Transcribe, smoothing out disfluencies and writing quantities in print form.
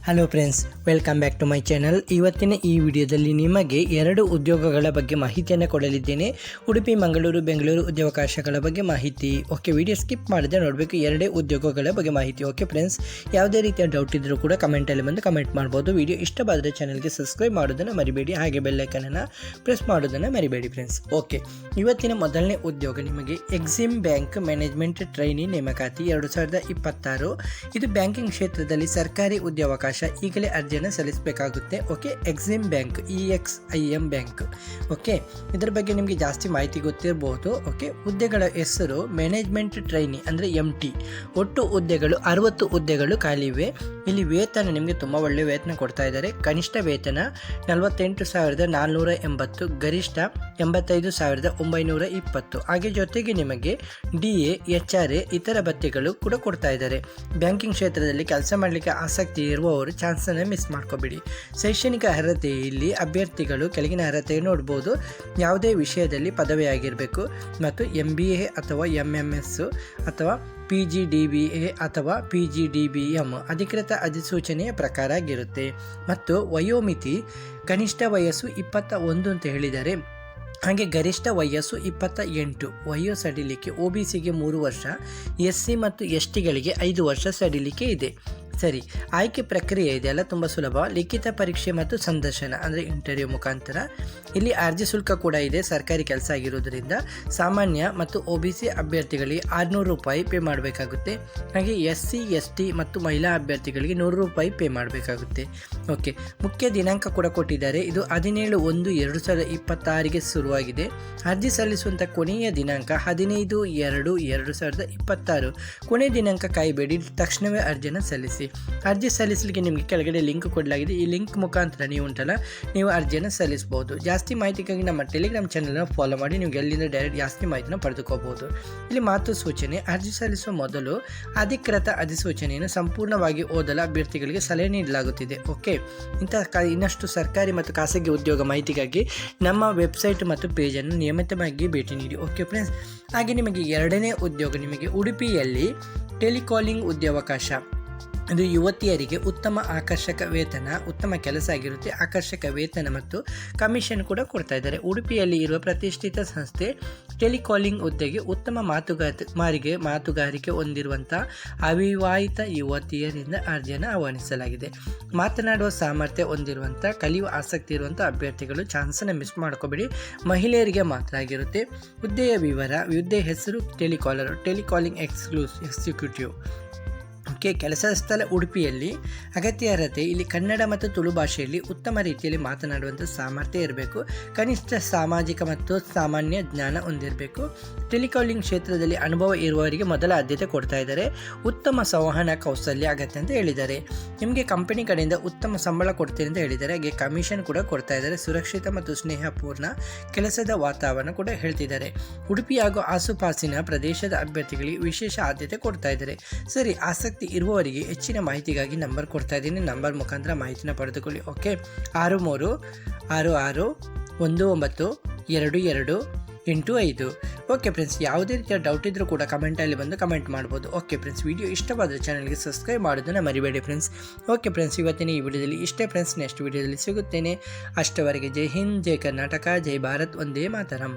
Hello friends, welcome back to my channel. ಇವತ್ತಿನ ಈ ವಿಡಿಯೋದಲ್ಲಿ ನಿಮಗೆ 2 ಉದ್ಯೋಗಗಳ ಬಗ್ಗೆ ಮಾಹಿತಿಯನ್ನು ಕೊಡಲಿದ್ದೇನೆ. ಉಡುಪಿ, ಮಂಗಳೂರು, ಬೆಂಗಳೂರು ಉದ್ಯೋಗಾವಕಾಶಗಳ ಬಗ್ಗೆ ಮಾಹಿತಿ. ಓಕೆ, ವಿಡಿಯೋ ಸ್ಕಿಪ್ ಮಾಡದೆ ನೋಡಬೇಕು. 2 ಉದ್ಯೋಗಗಳ ಬಗ್ಗೆ ಮಾಹಿತಿ. ಓಕೆ ಫ್ರೆಂಡ್ಸ್, ಯಾವುದೇ ರೀತಿಯ ಡೌಟ್ ಇದ್ದರೂ ಕೂಡ ಕಮೆಂಟಲ್ಲಿ ಬಂದು ಕಮೆಂಟ್ ಮಾಡ್ಬೋದು. ವಿಡಿಯೋ ಇಷ್ಟವಾದರೆ ಚಾನಲ್ಗೆ ಸಬ್ಸ್ಕ್ರೈಬ್ ಮಾಡೋದನ್ನು ಮರಿಬೇಡಿ, ಹಾಗೆ ಬೆಲ್ಲೈಕನನ್ನು ಪ್ರೆಸ್ ಮಾಡೋದನ್ನು ಮರಿಬೇಡಿ ಫ್ರೆಂಡ್ಸ್. ಓಕೆ, ಇವತ್ತಿನ ಮೊದಲನೇ ಉದ್ಯೋಗ ನಿಮಗೆ ಎಕ್ಸಿಮ್ ಬ್ಯಾಂಕ್ ಮ್ಯಾನೇಜ್ಮೆಂಟ್ ಟ್ರೈನಿ ನೇಮಕಾತಿ 2026. ಇದು ಬ್ಯಾಂಕಿಂಗ್ ಕ್ಷೇತ್ರದಲ್ಲಿ ಸರ್ಕಾರಿ ಉದ್ಯೋಗಾವಕಾಶ. ಈಗಲೇ ಅರ್ಜಿಯನ್ನು ಸಲ್ಲಿಸಬೇಕಾಗುತ್ತೆ. Okay, EXIM bank, EXIM bank. Okay, ಇದರ ಬಗ್ಗೆ ನಿಮಗೆ ಜಾಸ್ತಿ ಮಾಹಿತಿ ಗೊತ್ತಿರಬಹುದು. ಓಕೆ, ಹುದ್ದೆಗಳ ಹೆಸರು ಮ್ಯಾನೇಜ್ಮೆಂಟ್ ಟ್ರೈನಿ ಅಂದರೆ MT. ಒಟ್ಟು ಹುದ್ದೆಗಳು 60 ಹುದ್ದೆಗಳು ಖಾಲಿ ಇವೆ. ಇಲ್ಲಿ ವೇತನ ನಿಮಗೆ ತುಂಬ ಒಳ್ಳೆಯ ವೇತನ ಕೊಡ್ತಾ ಇದ್ದಾರೆ. ಕನಿಷ್ಠ ವೇತನ 48,480, ಗರಿಷ್ಠ 85,920. ಹಾಗೆ ಜೊತೆಗೆ ನಿಮಗೆ DA, HRA ಇತರ ಭತ್ಯೆಗಳು ಕೂಡ ಕೊಡ್ತಾ ಇದ್ದಾರೆ. ಬ್ಯಾಂಕಿಂಗ್ ಕ್ಷೇತ್ರದಲ್ಲಿ ಕೆಲಸ ಮಾಡಲಿಕ್ಕೆ ಆಸಕ್ತಿ ಇರುವವರು ಚಾನ್ಸನ್ನು ಮಿಸ್ ಮಾಡ್ಕೋಬೇಡಿ. ಶೈಕ್ಷಣಿಕ ಅರ್ಹತೆ, ಇಲ್ಲಿ ಅಭ್ಯರ್ಥಿಗಳು ಕೆಳಗಿನ ಅರ್ಹತೆ ನೋಡ್ಬೋದು. ಯಾವುದೇ ವಿಷಯದಲ್ಲಿ ಪದವಿಯಾಗಿರಬೇಕು ಮತ್ತು MBA ಅಥವಾ MMS ಅಥವಾ PGDBA ಅಥವಾ PGDBM ಅಧಿಕೃತ ಅಧಿಸೂಚನೆಯ ಪ್ರಕಾರ ಆಗಿರುತ್ತೆ. ಮತ್ತು ವಯೋಮಿತಿ ಕನಿಷ್ಠ ವಯಸ್ಸು 21 ಅಂತ ಹೇಳಿದ್ದಾರೆ. ಹಾಗೆ ಗರಿಷ್ಠ ವಯಸ್ಸು 28. ವಯೋ ಸಡಿಲಿಕೆ OBCಗೆ 3 ವರ್ಷ, SC ಮತ್ತು STಗಳಿಗೆ 5 ವರ್ಷ ಸಡಿಲಿಕೆ ಇದೆ. ಸರಿ, ಆಯ್ಕೆ ಪ್ರಕ್ರಿಯೆ ಇದೆಯಲ್ಲ ತುಂಬ ಸುಲಭ. ಲಿಖಿತ ಪರೀಕ್ಷೆ ಮತ್ತು ಸಂದರ್ಶನ ಅಂದರೆ ಇಂಟರ್ವ್ಯೂ ಮುಖಾಂತರ. ಇಲ್ಲಿ ಅರ್ಜಿ ಶುಲ್ಕ ಕೂಡ ಇದೆ. ಸರ್ಕಾರಿ ಕೆಲಸ ಆಗಿರೋದ್ರಿಂದ ಸಾಮಾನ್ಯ ಮತ್ತು OBC ಅಭ್ಯರ್ಥಿಗಳಿಗೆ 600 ರೂಪಾಯಿ ಪೇ ಮಾಡಬೇಕಾಗುತ್ತೆ. ಹಾಗೆ SC, ST ಮತ್ತು ಮಹಿಳಾ ಅಭ್ಯರ್ಥಿಗಳಿಗೆ 100 ರೂಪಾಯಿ ಪೇ ಮಾಡಬೇಕಾಗುತ್ತೆ. ಓಕೆ, ಮುಖ್ಯ ದಿನಾಂಕ ಕೂಡ ಕೊಟ್ಟಿದ್ದಾರೆ. ಇದು 17/1/2026ಗೆ ಶುರುವಾಗಿದೆ. ಅರ್ಜಿ ಸಲ್ಲಿಸುವಂಥ ಕೊನೆಯ ದಿನಾಂಕ 15/2/2026. ಕೊನೆಯ ದಿನಾಂಕ ಕಾಯಬೇಡಿ, ತಕ್ಷಣವೇ ಅರ್ಜಿಯನ್ನು ಸಲ್ಲಿಸಿ. ಅರ್ಜಿ ಸಲ್ಲಿಸಲಿಕ್ಕೆ ನಿಮಗೆ ಕೆಳಗಡೆ ಲಿಂಕ್ ಕೊಡಲಾಗಿದೆ. ಈ ಲಿಂಕ್ ಮುಖಾಂತರ ನೀವು ಅರ್ಜಿಯನ್ನು ಸಲ್ಲಿಸಬಹುದು. ಜಾಸ್ತಿ ಮಾಹಿತಿಗಾಗಿ ನಮ್ಮ ಟೆಲಿಗ್ರಾಮ್ ಚಾನಲ್ನ ಫಾಲೋ ಮಾಡಿ. ನೀವು ಎಲ್ಲಿಂದ ಡೈರೆಕ್ಟ್ ಜಾಸ್ತಿ ಮಾಹಿತಿನ ಪಡೆದುಕೋಬಹುದು. ಇಲ್ಲಿ ಮಾತು ಸೂಚನೆ: ಅರ್ಜಿ ಸಲ್ಲಿಸುವ ಮೊದಲು ಅಧಿಕೃತ ಅಧಿಸೂಚನೆಯನ್ನು ಸಂಪೂರ್ಣವಾಗಿ ಓದಲು ಅಭ್ಯರ್ಥಿಗಳಿಗೆ ಸಲಹೆ ನೀಡಲಾಗುತ್ತಿದೆ. ಓಕೆ, ಇನ್ನಷ್ಟು ಸರ್ಕಾರಿ ಮತ್ತು ಖಾಸಗಿ ಉದ್ಯೋಗ ಮಾಹಿತಿಗಾಗಿ ನಮ್ಮ ವೆಬ್ಸೈಟ್ ಮತ್ತು ಪೇಜನ್ನು ನಿಯಮಿತವಾಗಿ ಭೇಟಿ ನೀಡಿ. ಓಕೆ ಫ್ರೆಂಡ್ಸ್, ಹಾಗೆ ನಿಮಗೆ 2ನೇ ಉದ್ಯೋಗ ನಿಮಗೆ ಉಡುಪಿಯಲ್ಲಿ ಟೆಲಿಕಾಲಿಂಗ್ ಉದ್ಯೋಗಾವಕಾಶ. ಇದು ಯುವತಿಯರಿಗೆ ಉತ್ತಮ ಆಕರ್ಷಕ ವೇತನ, ಉತ್ತಮ ಕೆಲಸ ಆಗಿರುತ್ತೆ. ಆಕರ್ಷಕ ವೇತನ ಮತ್ತು ಕಮಿಷನ್ ಕೂಡ ಕೊಡ್ತಾ ಇದ್ದಾರೆ. ಉಡುಪಿಯಲ್ಲಿ ಇರುವ ಪ್ರತಿಷ್ಠಿತ ಸಂಸ್ಥೆ ಟೆಲಿಕಾಲಿಂಗ್ ಹುದ್ದೆಗೆ ಉತ್ತಮ ಮಾತುಗಾರಿಕೆ ಹೊಂದಿರುವಂಥ ಅವಿವಾಹಿತ ಯುವತಿಯರಿಂದ ಅರ್ಜಿಯನ್ನು ಆಹ್ವಾನಿಸಲಾಗಿದೆ. ಮಾತನಾಡುವ ಸಾಮರ್ಥ್ಯ ಹೊಂದಿರುವಂಥ, ಕಲಿಯುವ ಆಸಕ್ತಿ ಇರುವಂಥ ಅಭ್ಯರ್ಥಿಗಳು ಚಾನ್ಸನ್ನು ಮಿಸ್ ಮಾಡ್ಕೋಬೇಡಿ. ಮಹಿಳೆಯರಿಗೆ ಮಾತ್ರ ಆಗಿರುತ್ತೆ. ಹುದ್ದೆಯ ವಿವರ: ಹುದ್ದೆ ಹೆಸರು ಟೆಲಿಕಾಲಿಂಗ್ ಎಕ್ಸಿಕ್ಯೂಟಿವ್. ಓಕೆ, ಕೆಲಸ ಸ್ಥಳ ಉಡುಪಿಯಲ್ಲಿ. ಅಗತ್ಯ ಅರ್ಹತೆ: ಇಲ್ಲಿ ಕನ್ನಡ ಮತ್ತು ತುಳು ಭಾಷೆಯಲ್ಲಿ ಉತ್ತಮ ರೀತಿಯಲ್ಲಿ ಮಾತನಾಡುವಂಥ ಸಾಮರ್ಥ್ಯ ಇರಬೇಕು. ಕನಿಷ್ಠ ಸಾಮಾಜಿಕ ಮತ್ತು ಸಾಮಾನ್ಯ ಜ್ಞಾನ ಹೊಂದಿರಬೇಕು. ಟೆಲಿಕಾಲಿಂಗ್ ಕ್ಷೇತ್ರದಲ್ಲಿ ಅನುಭವ ಇರುವವರಿಗೆ ಮೊದಲ ಆದ್ಯತೆ ಕೊಡ್ತಾ ಇದ್ದಾರೆ. ಉತ್ತಮ ಸಂವಹನ ಕೌಶಲ್ಯ ಅಗತ್ಯ ಅಂತ ಹೇಳಿದ್ದಾರೆ. ನಿಮಗೆ ಕಂಪನಿ ಕಡೆಯಿಂದ ಉತ್ತಮ ಸಂಬಳ ಕೊಡ್ತೀನಿ ಅಂತ ಹೇಳಿದ್ದಾರೆ. ಹಾಗೆ ಕಮಿಷನ್ ಕೂಡ ಕೊಡ್ತಾ ಇದ್ದಾರೆ. ಸುರಕ್ಷಿತ ಮತ್ತು ಸ್ನೇಹಪೂರ್ಣ ಕೆಲಸದ ವಾತಾವರಣ ಕೂಡ ಹೇಳ್ತಿದ್ದಾರೆ. ಉಡುಪಿ ಹಾಗೂ ಆಸುಪಾಸಿನ ಪ್ರದೇಶದ ಅಭ್ಯರ್ಥಿಗಳಿಗೆ ವಿಶೇಷ ಆದ್ಯತೆ ಕೊಡ್ತಾ ಇದ್ದಾರೆ. ಸರಿ, ಆಸಕ್ತಿ ಇರುವವರಿಗೆ ಹೆಚ್ಚಿನ ಮಾಹಿತಿಗಾಗಿ ನಂಬರ್ ಕೊಡ್ತಾ ಇದ್ದೀನಿ. ನಂಬರ್ ಮುಖಾಂತರ ಮಾಹಿತಿನ ಪಡೆದುಕೊಳ್ಳಿ. ಓಕೆ, 6366192285. ಓಕೆ ಫ್ರೆಂಡ್ಸ್, ಯಾವುದೇ ರೀತಿಯ ಡೌಟ್ ಇದ್ದರೂ ಕೂಡ ಕಮೆಂಟಲ್ಲಿ ಬಂದು ಕಮೆಂಟ್ ಮಾಡ್ಬೋದು. ಓಕೆ ಫ್ರೆಂಡ್ಸ್, ವಿಡಿಯೋ ಇಷ್ಟವಾದರೆ ಚಾನಲ್ಗೆ ಸಬ್ಸ್ಕ್ರೈಬ್ ಮಾಡೋದನ್ನು ಮರಿಬೇಡಿ ಫ್ರೆಂಡ್ಸ್. ಓಕೆ ಫ್ರೆಂಡ್ಸ್, ಇವತ್ತಿನ ಈ ವಿಡಿಯೋದಲ್ಲಿ ಇಷ್ಟೇ ಫ್ರೆಂಡ್ಸ್. ನೆಕ್ಸ್ಟ್ ವಿಡಿಯೋದಲ್ಲಿ ಸಿಗುತ್ತೇನೆ. ಅಷ್ಟವರೆಗೆ ಜೈ ಹಿಂದ್, ಜೈ ಕರ್ನಾಟಕ, ಜೈ ಭಾರತ್, ವಂದೇ ಮಾತರಂ.